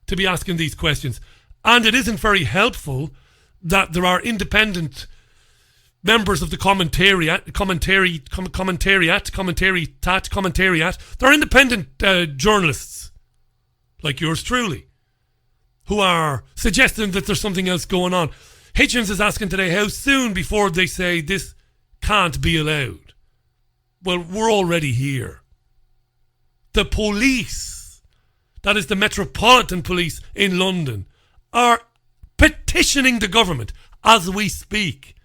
A: to be asking these questions. And it isn't very helpful that there are independent members of the commentariat. They're independent journalists, like yours truly, who are suggesting that there's something else going on. Hitchens is asking today how soon before they say this can't be allowed. Well, we're already here. The police, that is the Metropolitan Police in London, are petitioning the government as we speak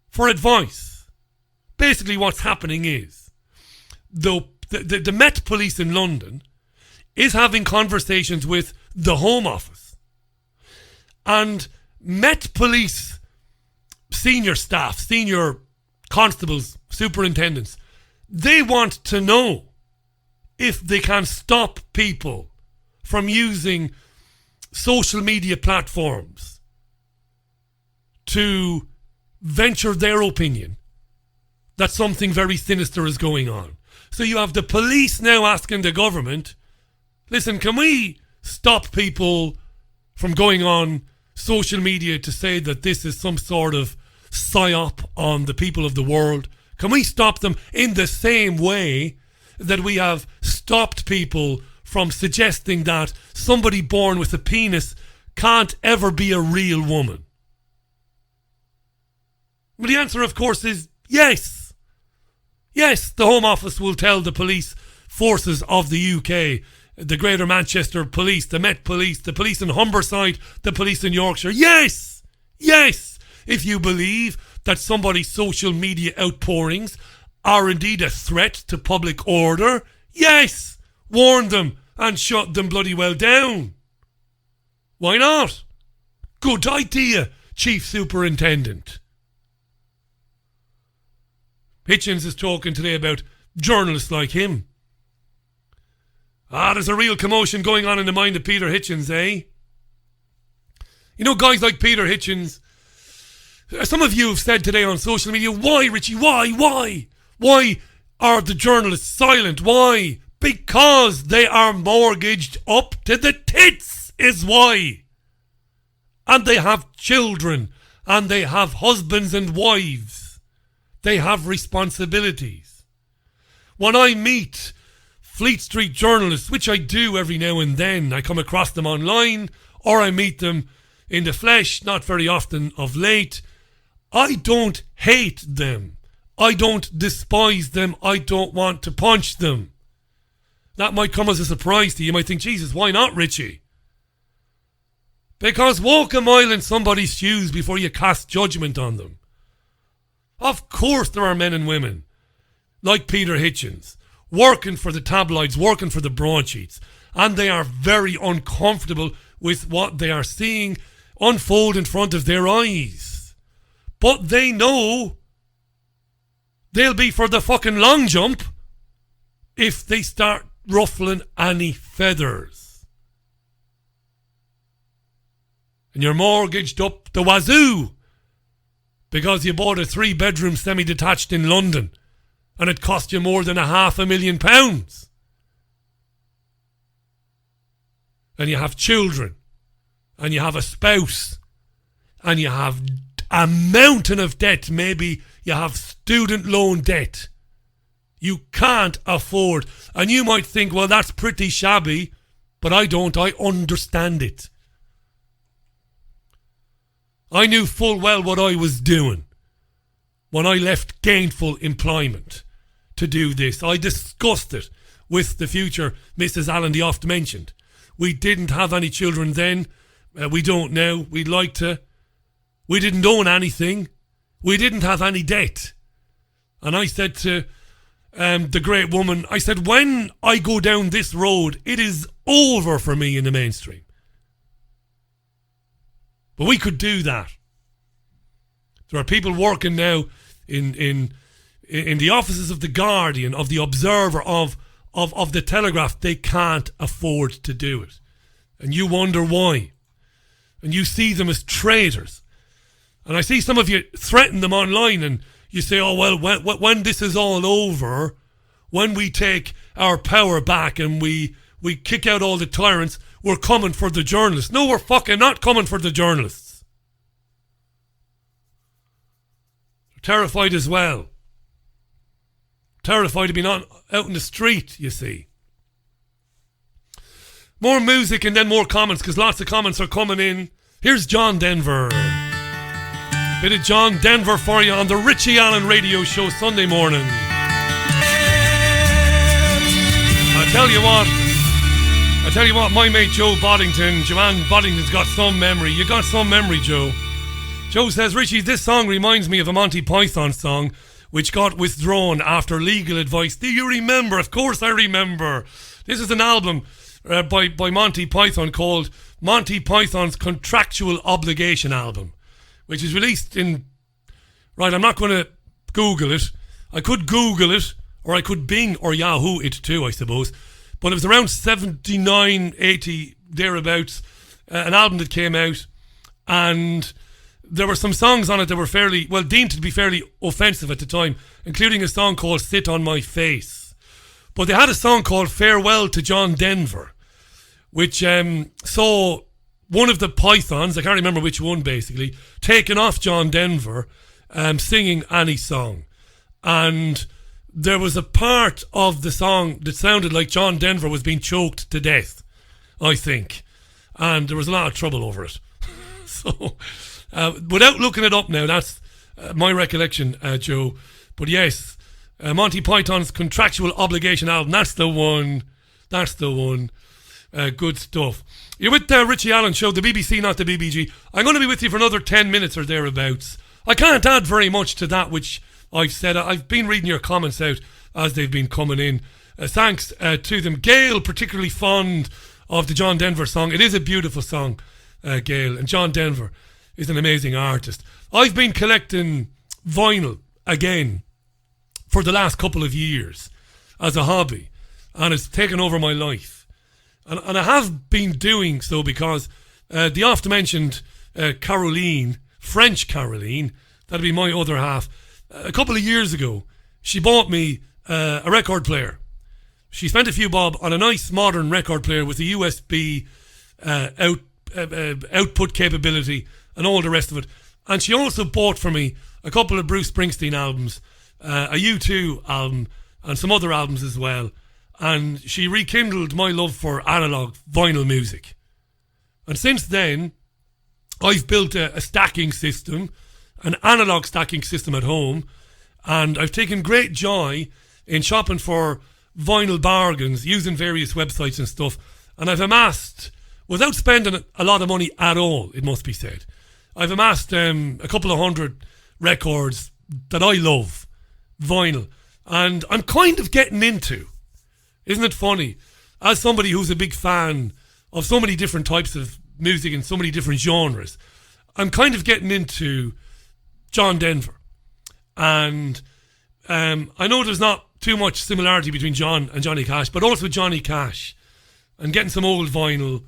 A: for advice. Basically what's happening is the Met Police in London is having conversations with the Home Office, and Met Police senior staff, senior constables, superintendents, they want to know if they can stop people from using social media platforms to venture their opinion that something very sinister is going on. So you have the police now asking the government, listen, can we stop people from going on social media to say that this is some sort of psyop on the people of the world? Can we stop them in the same way that we have stopped people from suggesting that somebody born with a penis can't ever be a real woman? Well, the answer, of course, is yes. Yes, the Home Office will tell the police forces of the UK, the Greater Manchester Police, the Met Police, the police in Humberside, the police in Yorkshire. Yes, yes, if you believe that somebody's social media outpourings are indeed a threat to public order, yes, warn them and shut them bloody well down. Why not? Good idea, Chief Superintendent. Hitchens is talking today about journalists like him. There's a real commotion going on in the mind of Peter Hitchens, eh? You know, guys like Peter Hitchens, some of you have said today on social media, why, Richie, why? Why are the journalists silent? Why? Because they are mortgaged up to the tits is why. And they have children, and they have husbands and wives. They have responsibilities. When I meet Fleet Street journalists, which I do every now and then, I come across them online, or I meet them in the flesh, not very often of late, I don't hate them. I don't despise them. I don't want to punch them. That might come as a surprise to you. You might think, Jesus, why not, Richie? Because walk a mile in somebody's shoes before you cast judgment on them. Of course there are men and women like Peter Hitchens working for the tabloids, working for the broadsheets, and they are very uncomfortable with what they are seeing unfold in front of their eyes. But they know they'll be for the fucking long jump if they start ruffling any feathers. And you're mortgaged up the wazoo because you bought a 3-bedroom semi-detached in London and it cost you more than £500,000. And you have children, and you have a spouse, and you have a mountain of debt. Maybe you have student loan debt. You can't afford. And you might think, well, that's pretty shabby, but I don't. I understand it. I knew full well what I was doing when I left gainful employment to do this. I discussed it with the future Mrs. Allen, the oft mentioned. We didn't have any children then. We don't now. We'd like to. We didn't own anything. We didn't have any debt. And I said to the great woman, I said, when I go down this road, it is over for me in the mainstream. But we could do that. There are people working now in the offices of The Guardian, of The Observer, of The Telegraph. They can't afford to do it. And you wonder why. And you see them as traitors. And I see some of you threaten them online and you say, oh, well, when this is all over, when we take our power back and we kick out all the tyrants, we're coming for the journalists. No, we're fucking not coming for the journalists. They're terrified as well. Terrified of being out in the street, you see. More music and then more comments, because lots of comments are coming in. Here's John Denver. Bit of John Denver for you on the Richie Allen Radio Show Sunday morning. I tell you what, my mate Joe Boddington, Joanne Boddington's got some memory. You got some memory, Joe. Joe says, Richie, this song reminds me of a Monty Python song which got withdrawn after legal advice. Do you remember? Of course I remember. This is an album by Monty Python called Monty Python's Contractual Obligation Album, which is released in... Right, I'm not going to Google it. I could Google it, or I could Bing or Yahoo it too, I suppose. But it was around 79, 80, thereabouts, an album that came out, and there were some songs on it that were fairly, well, deemed to be fairly offensive at the time, including a song called Sit on My Face. But they had a song called Farewell to John Denver, which saw one of the Pythons, I can't remember which one basically, taking off John Denver, singing Annie's song. And there was a part of the song that sounded like John Denver was being choked to death, I think. And there was a lot of trouble over it. So, without looking it up now, that's my recollection, Joe. But yes, Monty Python's Contractual Obligation Album, that's the one. That's the one. Good stuff. You're with the Richie Allen Show, the BBC, not the BBG. I'm going to be with you for another 10 minutes or thereabouts. I can't add very much to that which I've said. I've been reading your comments out as they've been coming in. Thanks to them. Gail, particularly fond of the John Denver song. It is a beautiful song, Gail. And John Denver is an amazing artist. I've been collecting vinyl again for the last couple of years as a hobby. And it's taken over my life. And I have been doing so because the oft-mentioned Caroline, French Caroline, that'd be my other half, a couple of years ago, she bought me a record player. She spent a few bob on a nice modern record player with a USB output capability and all the rest of it. And she also bought for me a couple of Bruce Springsteen albums, a U2 album, and some other albums as well. And she rekindled my love for analog vinyl music. And since then, I've built a stacking system, an analog stacking system at home, and I've taken great joy in shopping for vinyl bargains using various websites and stuff, and I've amassed, without spending a lot of money at all, it must be said, I've amassed a couple of hundred records that I love, vinyl, and I'm kind of getting into, isn't it funny, as somebody who's a big fan of so many different types of music and so many different genres, I'm kind of getting into John Denver. And I know there's not too much similarity between John and Johnny Cash, but also Johnny Cash, and getting some old vinyl,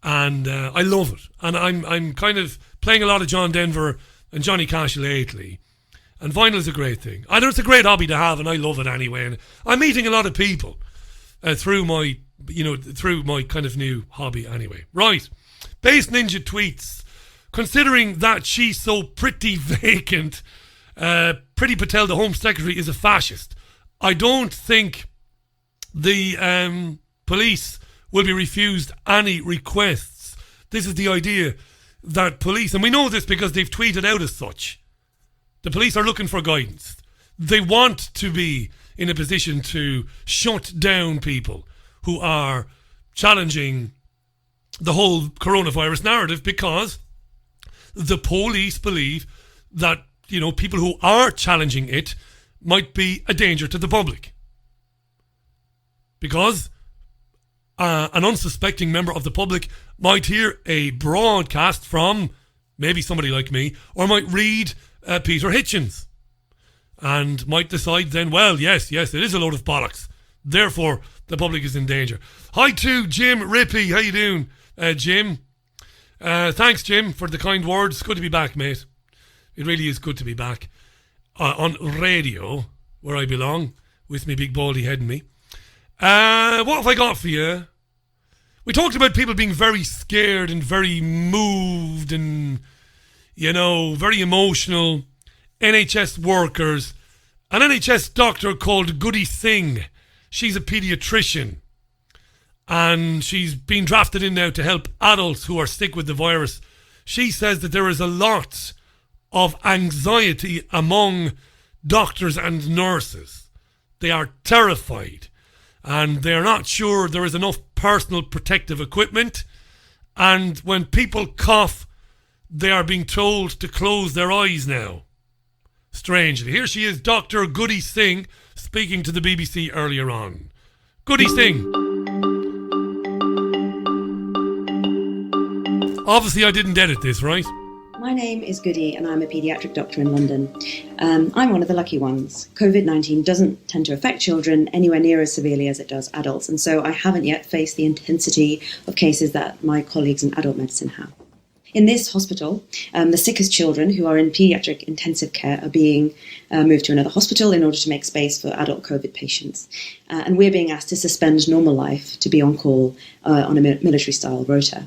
A: and I love it. And I'm kind of playing a lot of John Denver and Johnny Cash lately, and vinyl is a great thing. I know it's a great hobby to have, and I love it anyway. And I'm meeting a lot of people through my kind of new hobby anyway. Right, Bass Ninja tweets, considering that she's so pretty vacant, Priti Patel, the Home Secretary, is a fascist. I don't think the police will be refused any requests. This is the idea that police, and we know this because they've tweeted out as such, the police are looking for guidance. They want to be in a position to shut down people who are challenging the whole coronavirus narrative, because the police believe that, you know, people who are challenging it might be a danger to the public. Because an unsuspecting member of the public might hear a broadcast from maybe somebody like me, or might read Peter Hitchens, and might decide then, well, yes, it is a load of bollocks. Therefore, the public is in danger. Hi to Jim Rippey. How you doing, Jim? Thanks, Jim, for the kind words. Good to be back, mate. It really is good to be back. on radio, where I belong, with me big baldy head and me. What have I got for you? We talked about people being very scared and very moved and, very emotional. NHS workers. An NHS doctor called Goody Singh. She's a paediatrician. And she's been drafted in now to help adults who are sick with the virus. She says that there is a lot of anxiety among doctors and nurses. They are terrified. And they're not sure there is enough personal protective equipment. And when people cough, they are being told to close their eyes now. Strangely. Here she is, Dr. Goody Singh, speaking to the BBC earlier on. Goody Singh. Obviously, I didn't edit this, right?
C: My name is Goody and I'm a paediatric doctor in London. I'm one of the lucky ones. COVID-19 doesn't tend to affect children anywhere near as severely as it does adults, and so I haven't yet faced the intensity of cases that my colleagues in adult medicine have. In this hospital, the sickest children who are in paediatric intensive care are being moved to another hospital in order to make space for adult COVID patients. And we're being asked to suspend normal life to be on call on a military-style rota.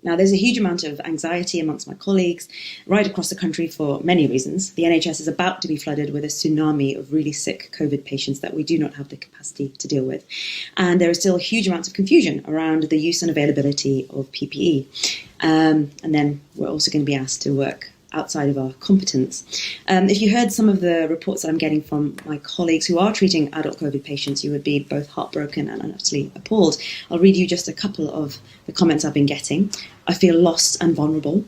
C: Now, there's a huge amount of anxiety amongst my colleagues right across the country for many reasons. The NHS is about to be flooded with a tsunami of really sick COVID patients that we do not have the capacity to deal with. And there are still huge amounts of confusion around the use and availability of PPE. And then we're also going to be asked to work outside of our competence. If you heard some of the reports that I'm getting from my colleagues who are treating adult COVID patients, you would be both heartbroken and utterly appalled. I'll read you just a couple of the comments I've been getting. I feel lost and vulnerable.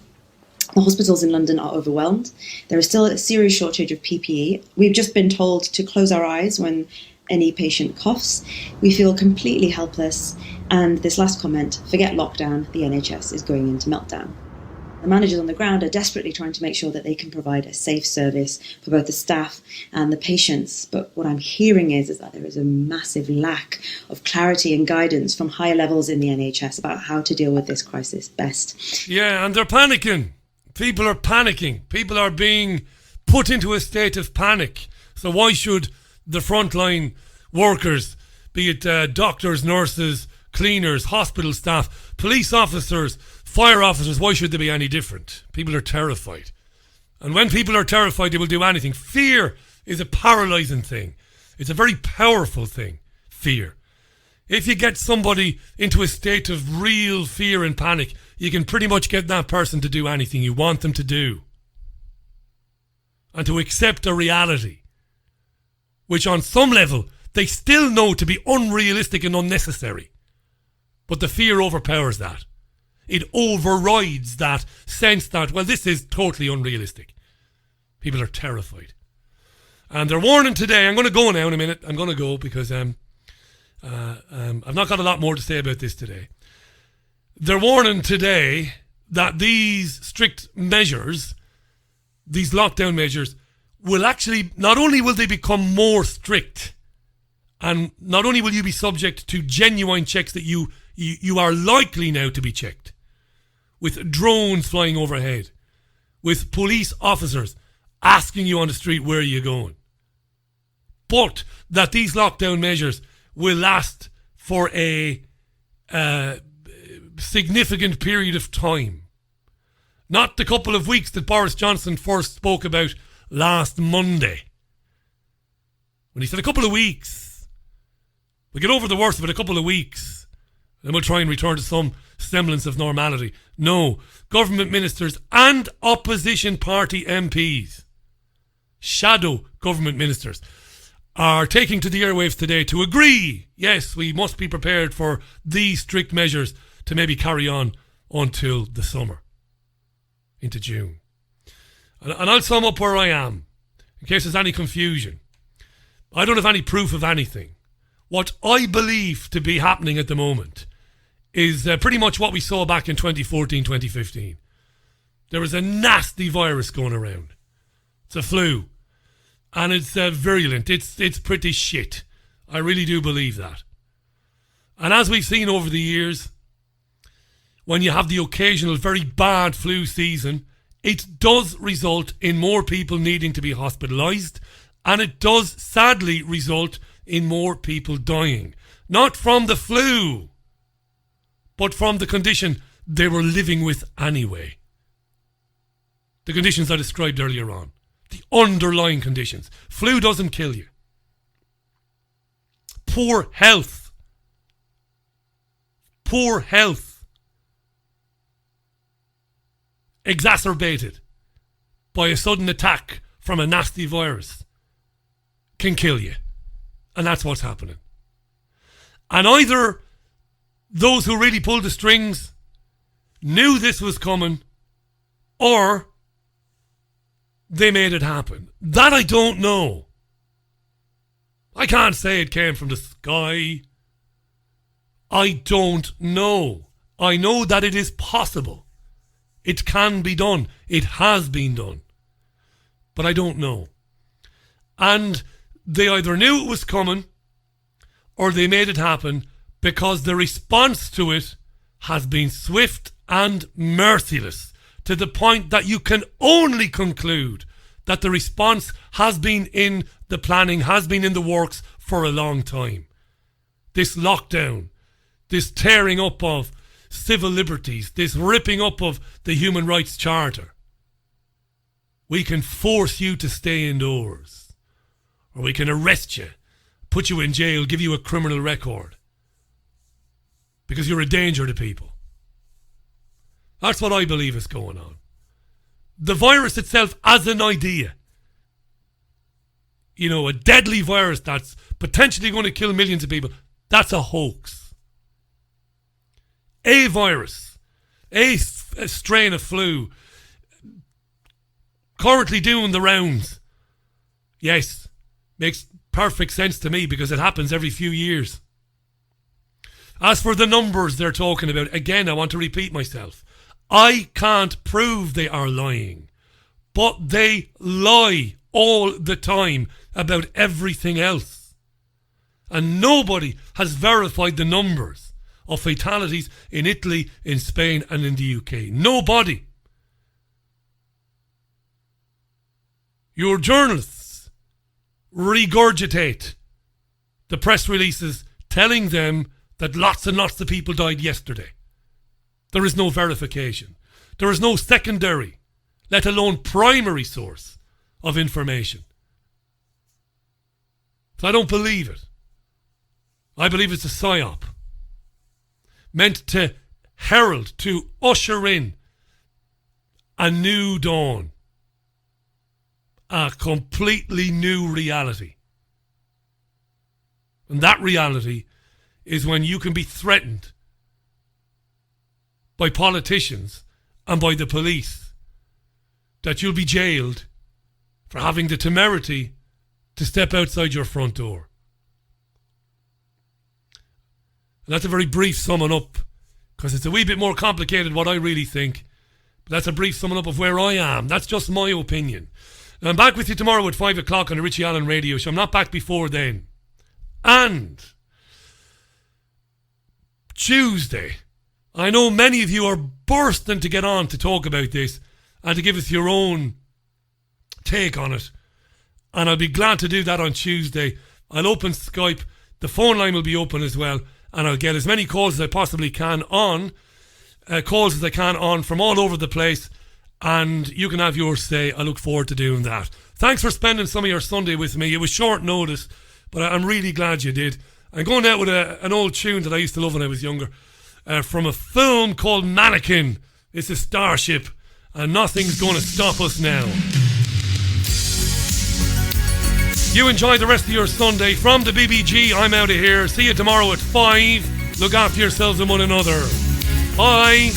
C: The hospitals in London are overwhelmed. There is still a serious shortage of PPE. We've just been told to close our eyes when any patient coughs. We feel completely helpless. And this last comment, forget lockdown, the NHS is going into meltdown. The managers on the ground are desperately trying to make sure that they can provide a safe service for both the staff and the patients. But what I'm hearing is that there is a massive lack of clarity and guidance from higher levels in the NHS about how to deal with this crisis best.
A: Yeah, and they're panicking. People are panicking. People are being put into a state of panic. So why should the frontline workers, be it doctors, nurses, cleaners, hospital staff, police officers, fire officers, why should they be any different? People are terrified. And when people are terrified, they will do anything. Fear is a paralysing thing. It's a very powerful thing, fear. If you get somebody into a state of real fear and panic, you can pretty much get that person to do anything you want them to do. And to accept a reality, which on some level, they still know to be unrealistic and unnecessary. But the fear overpowers that. It overrides that sense that, well, this is totally unrealistic. People are terrified. And they're warning today, I'm going to go now in a minute. I'm going to go because I've not got a lot more to say about this today. They're warning today that these strict measures, these lockdown measures, will actually, not only will they become more strict, and not only will you be subject to genuine checks that you are likely now to be checked, with drones flying overhead, with police officers asking you on the street where are you going, but that these lockdown measures will last for a significant period of time. Not the couple of weeks that Boris Johnson first spoke about last Monday, when he said a couple of weeks. We'll get over the worst of it, a couple of weeks, and we'll try and return to some semblance of normality. No, government ministers and opposition party MPs, shadow government ministers, are taking to the airwaves today to agree, yes, we must be prepared for these strict measures to maybe carry on until the summer, into June. And I'll sum up where I am, in case there's any confusion. I don't have any proof of anything. What I believe to be happening at the moment is pretty much what we saw back in 2014, 2015. There is a nasty virus going around. It's a flu. And it's virulent. It's pretty shit. I really do believe that. And as we've seen over the years, when you have the occasional very bad flu season, it does result in more people needing to be hospitalised, and it does sadly result in more people dying. Not from the flu, but from the condition they were living with anyway. The conditions I described earlier on. The underlying conditions. Flu doesn't kill you. Poor health. Poor health. Exacerbated by a sudden attack from a nasty virus can kill you. And that's what's happening. And either those who really pulled the strings knew this was coming, or they made it happen. That I don't know. I can't say it came from the sky. I don't know. I know that it is possible. It can be done. It has been done. But I don't know. And they either knew it was coming, or they made it happen because the response to it has been swift and merciless, to the point that you can only conclude that the response has been in the planning, has been in the works for a long time. This lockdown, this tearing up of civil liberties, this ripping up of the Human Rights Charter. We can force you to stay indoors, or we can arrest you, put you in jail, give you a criminal record, because you're a danger to people. That's what I believe is going on. The virus itself as an idea, you know, a deadly virus that's potentially going to kill millions of people, that's a hoax. A virus, a strain of flu, currently doing the rounds. Yes, makes perfect sense to me because it happens every few years. As for the numbers they're talking about, again, I want to repeat myself. I can't prove they are lying, but they lie all the time about everything else. And nobody has verified the numbers of fatalities in Italy, in Spain and in the UK. Nobody. Your journalists regurgitate the press releases telling them that lots and lots of people died yesterday. There is no verification. There is no secondary, let alone primary source of information. So I don't believe it. I believe it's a psyop meant to herald, to usher in a new dawn, a completely new reality. And that reality is when you can be threatened by politicians and by the police that you'll be jailed for having the temerity to step outside your front door. And that's a very brief summing up, because it's a wee bit more complicated what I really think. But that's a brief summing up of where I am. That's just my opinion. And I'm back with you tomorrow at 5 o'clock on the Richie Allen Radio Show. I'm not back before then. And Tuesday, I know many of you are bursting to get on to talk about this and to give us your own take on it. And I'll be glad to do that on Tuesday. I'll open Skype. The phone line will be open as well. And I'll get as many calls as I possibly can on. From all over the place. And you can have yours say. I look forward to doing that. Thanks for spending some of your Sunday with me. It was short notice, but I'm really glad you did. I'm going out with an old tune that I used to love when I was younger. From a film called Mannequin. It's a starship. And nothing's going to stop us now. You enjoy the rest of your Sunday. From the BBG, I'm out of here. See you tomorrow at 5. Look after yourselves and one another. Bye.